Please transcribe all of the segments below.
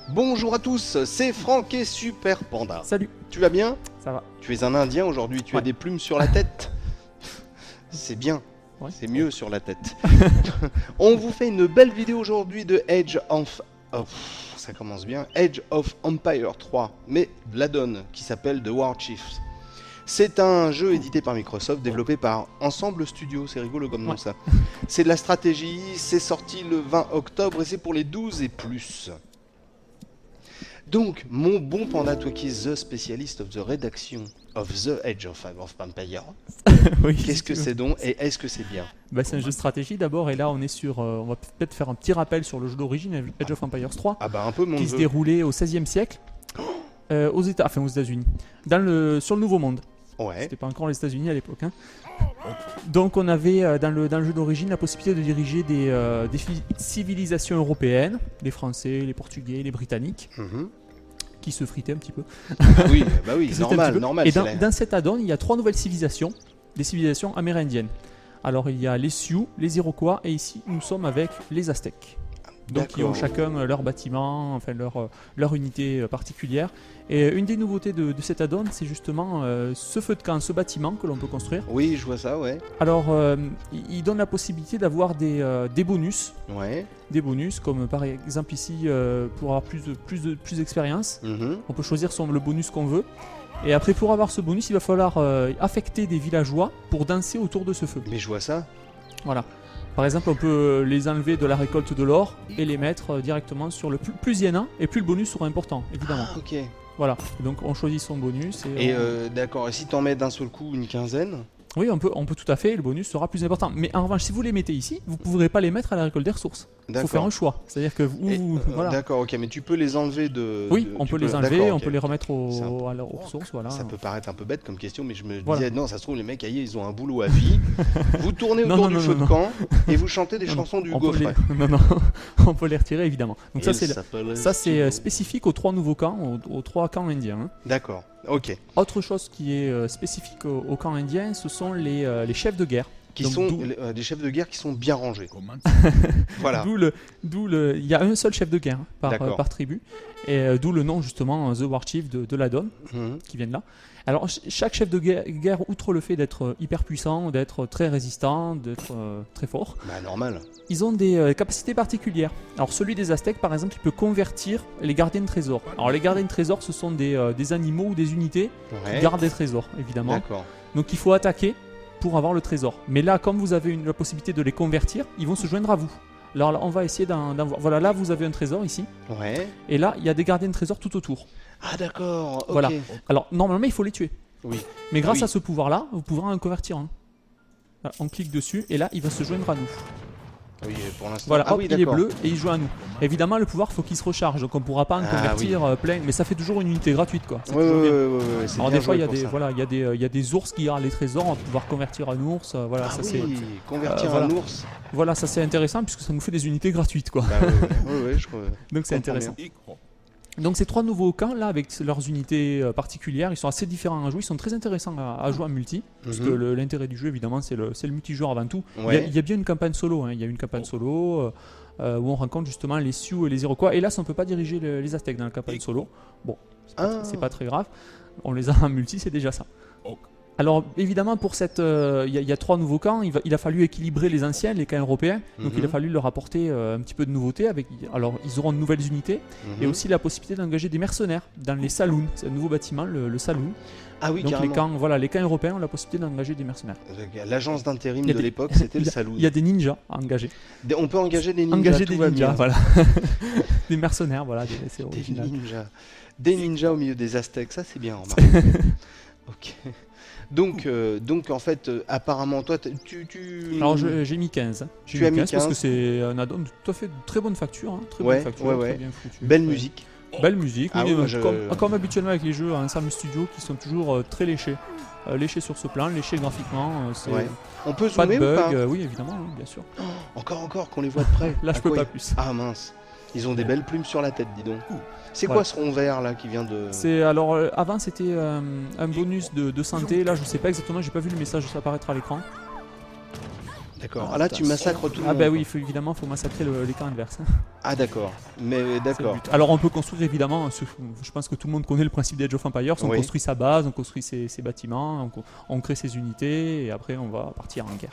Bonjour à tous, c'est Franck et Super Panda. Salut. Tu vas bien? Ça va. Tu es un Indien aujourd'hui, tu as des plumes sur la tête. C'est bien, c'est mieux sur la tête. On vous fait une belle vidéo aujourd'hui de Age of... ça commence bien. Age of Empires 3, mais la donne, qui s'appelle The War Chiefs. C'est un jeu édité par Microsoft, développé par Ensemble Studio, c'est rigolo comme nom ça. C'est de la stratégie, c'est sorti le 20 octobre et c'est pour les 12 et plus. Donc, mon bon Panda, toi qui es the spécialiste of the rédaction of the Age of Empires, oui, qu'est-ce que c'est donc et est-ce que c'est bien? C'est un jeu de stratégie d'abord, et là on est sur, on va peut-être faire un petit rappel sur le jeu d'origine, Age of Empires 3, un peu mon qui se déroulait au XVIe siècle, aux États-Unis, sur le Nouveau Monde. Ouais. C'était pas encore les États-Unis à l'époque. Hein. Donc on avait dans le jeu d'origine la possibilité de diriger des civilisations européennes, les Français, les Portugais, les Britanniques, qui se fritaient un petit peu. Oui, normal. Et dans cet add-on, il y a 3 nouvelles civilisations, des civilisations amérindiennes. Alors il y a les Sioux, les Iroquois, et ici nous sommes avec les Aztèques. Donc ils ont chacun leur bâtiment, enfin leur unité particulière. Et une des nouveautés de cet add-on, c'est justement ce feu de camp, ce bâtiment que l'on peut construire. Oui, je vois ça, ouais. Alors il donne la possibilité d'avoir des bonus. Ouais. Des bonus, comme par exemple ici, pour avoir plus d'expérience. On peut choisir le bonus qu'on veut. Et après, pour avoir ce bonus, il va falloir affecter des villageois pour danser autour de ce feu. Mais je vois ça. Voilà. Par exemple, on peut les enlever de la récolte de l'or et les mettre directement sur le plus il y en a, et plus le bonus sera important, évidemment. Ah, ok. Voilà, donc on choisit son bonus. D'accord, et si t'en mets d'un seul coup une quinzaine? Oui, on peut tout à fait, le bonus sera plus important. Mais en revanche, si vous les mettez ici, vous ne pourrez pas les mettre à la récolte des ressources. Il faut faire un choix. C'est-à-dire que voilà. D'accord, ok, mais tu peux les enlever de... Oui, on peut les enlever, on peut les remettre aux ressources. Voilà. Ça peut paraître un peu bête comme question, mais je me disais, non, ça se trouve, les mecs, ils ont un boulot à vie. Vous tournez autour du feu de camp et vous chantez des chansons du gaufret. Non, on peut les retirer, évidemment. Donc ça, c'est spécifique aux 3 nouveaux camps, aux 3 camps indiens. Hein. D'accord. Ok. Autre chose qui est spécifique aux camps indiens, ce sont les chefs de guerre. Des chefs de guerre qui sont bien rangés. Voilà. Il y a un seul chef de guerre par tribu, et d'où le nom justement The War Chief de l'add-on qui vient de là. Alors chaque chef de guerre, outre le fait d'être hyper puissant, d'être très résistant, d'être très fort, normal. Ils ont des capacités particulières. Alors celui des Aztèques par exemple, il peut convertir les gardiens de trésors. Alors les gardiens de trésors, ce sont des animaux ou des unités qui gardent des trésors, évidemment. D'accord. Donc il faut attaquer pour avoir le trésor. Mais là, comme vous avez la possibilité de les convertir, ils vont se joindre à vous. Alors là, on va essayer d'en voir. Voilà, là vous avez un trésor ici. Ouais. Et là, il y a des gardiens de trésors tout autour. Ah d'accord, ok. Voilà. Alors normalement, il faut les tuer. Oui. Mais grâce à ce pouvoir-là, vous pourrez en convertir un. Voilà, on clique dessus et là, il va se joindre à nous. Oui, pour l'instant. Voilà, il est bleu et il joue à nous. Évidemment, le pouvoir, faut qu'il se recharge, donc on pourra pas en convertir plein, mais ça fait toujours une unité gratuite, quoi. Oui. Alors des fois, il y a des ours qui gardent les trésors, on va pouvoir convertir un ours. Voilà, convertir un ours. Voilà, ça c'est intéressant puisque ça nous fait des unités gratuites, quoi. Oui, je crois. Donc c'est intéressant. Donc ces 3 nouveaux camps là, avec leurs unités particulières, ils sont assez différents à jouer, ils sont très intéressants à jouer en multi, parce que l'intérêt du jeu évidemment c'est le multijoueur avant tout. Il y a bien une campagne solo, hein. Il y a une campagne solo où on rencontre justement les Sioux et les Iroquois, et là on ne peut pas diriger les Aztèques dans la campagne solo. Bon, c'est pas très grave, on les a en multi, c'est déjà ça. Alors évidemment pour il y a 3 nouveaux camps, il a fallu équilibrer les anciens, les camps européens, donc il a fallu leur apporter un petit peu de nouveauté. Alors ils auront de nouvelles unités et aussi la possibilité d'engager des mercenaires dans les saloons, c'est un nouveau bâtiment, le saloon. Ah oui, donc carrément. les camps européens ont la possibilité d'engager des mercenaires. L'agence d'intérim de l'époque, c'était le saloon. Il y a des ninjas à engager. On peut engager des ninjas, voilà. Des mercenaires, voilà, c'est original. Des ninjas au milieu des Aztèques, ça c'est bien remarqué. Ok. Donc en fait, apparemment, toi, Alors j'ai mis 15. Tu as mis 15 parce que c'est un add-on tout à fait de très bonne facture. Hein, très bonne facture, très bien foutu. Belle musique. Belle musique, comme habituellement avec les jeux Ensemble Studio qui sont toujours très léchés. Léchés sur ce plan, léchés graphiquement. On peut pas zoomer de bug, ou pas oui évidemment, bien sûr. Encore qu'on les voit de près. Là je peux pas plus. Ah mince. Ils ont des belles plumes sur la tête, dis donc. C'est quoi ce rond vert là qui vient de... Alors avant c'était un bonus de santé, là je sais pas exactement, j'ai pas vu le message apparaître à l'écran. D'accord. Ah là tu massacres tout le monde. Ah bah oui, évidemment il faut massacrer les camps adverses. Ah d'accord, mais d'accord. Alors on peut construire évidemment, je pense que tout le monde connaît le principe d'Age of Empires, on construit sa base, on construit ses bâtiments, on crée ses unités et après on va partir en guerre.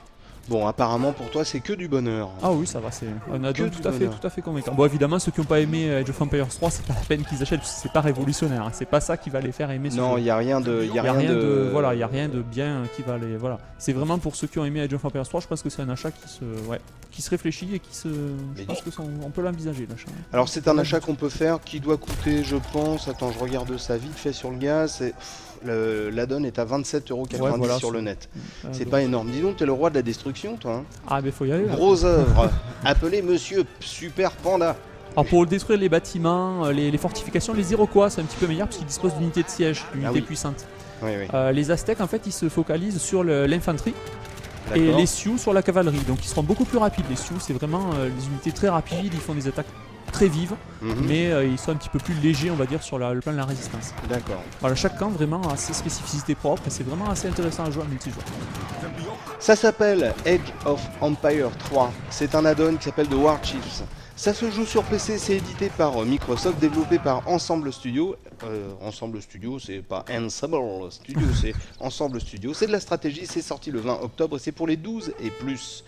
Bon, apparemment pour toi c'est que du bonheur. Ah oui, ça va, c'est un add-on tout à fait convaincant. Bon, évidemment, ceux qui n'ont pas aimé Age of Empires 3, c'est pas la peine qu'ils achètent, parce que c'est pas révolutionnaire. Hein. C'est pas ça qui va les faire aimer. Non, il y a rien de, voilà, il y a rien de bien qui va les. Voilà, c'est vraiment pour ceux qui ont aimé Age of Empires 3. Je pense que c'est un achat qui se réfléchit et qui se. Je pense que on peut l'envisager l'achat. Alors c'est un achat qu'on peut faire qui doit coûter, je pense. Attends, je regarde ça vite fait sur le gaz. L'add-on est à 27,90€ sur le net. C'est pas énorme. Dis donc, t'es le roi de la destruction, toi. Hein. Ah, mais faut y aller. Gros œuvre. Appelez Monsieur Super Panda. Alors pour détruire les bâtiments, les fortifications, les Iroquois, c'est un petit peu meilleur parce qu'ils disposent d'unités de siège, d'unités puissantes. Oui. Les Aztèques, en fait, ils se focalisent sur l'infanterie. Et les Sioux sur la cavalerie. Donc ils seront beaucoup plus rapides. Les Sioux, c'est vraiment des unités très rapides. Ils font des attaques très vives, mais ils sont un petit peu plus légers, on va dire, sur le plan de la résistance. D'accord. Voilà, chaque camp vraiment a ses spécificités propres et c'est vraiment assez intéressant à jouer en multijoueur. Ça s'appelle Age of Empires 3. C'est un add-on qui s'appelle The War Chiefs. Ça se joue sur PC, c'est édité par Microsoft, développé par Ensemble Studio. Ensemble Studio, c'est pas Ensemble Studio, c'est Ensemble Studio. C'est de la stratégie, c'est sorti le 20 octobre et c'est pour les 12 et plus.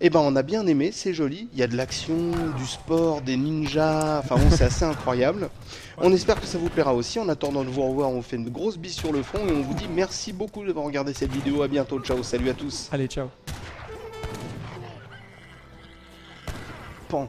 Eh ben on a bien aimé, c'est joli, il y a de l'action, du sport, des ninjas, enfin bon c'est assez incroyable. On espère que ça vous plaira aussi, en attendant de vous revoir on vous fait une grosse bise sur le front et on vous dit merci beaucoup d'avoir regardé cette vidéo, à bientôt, ciao, salut à tous. Allez, ciao. Pan.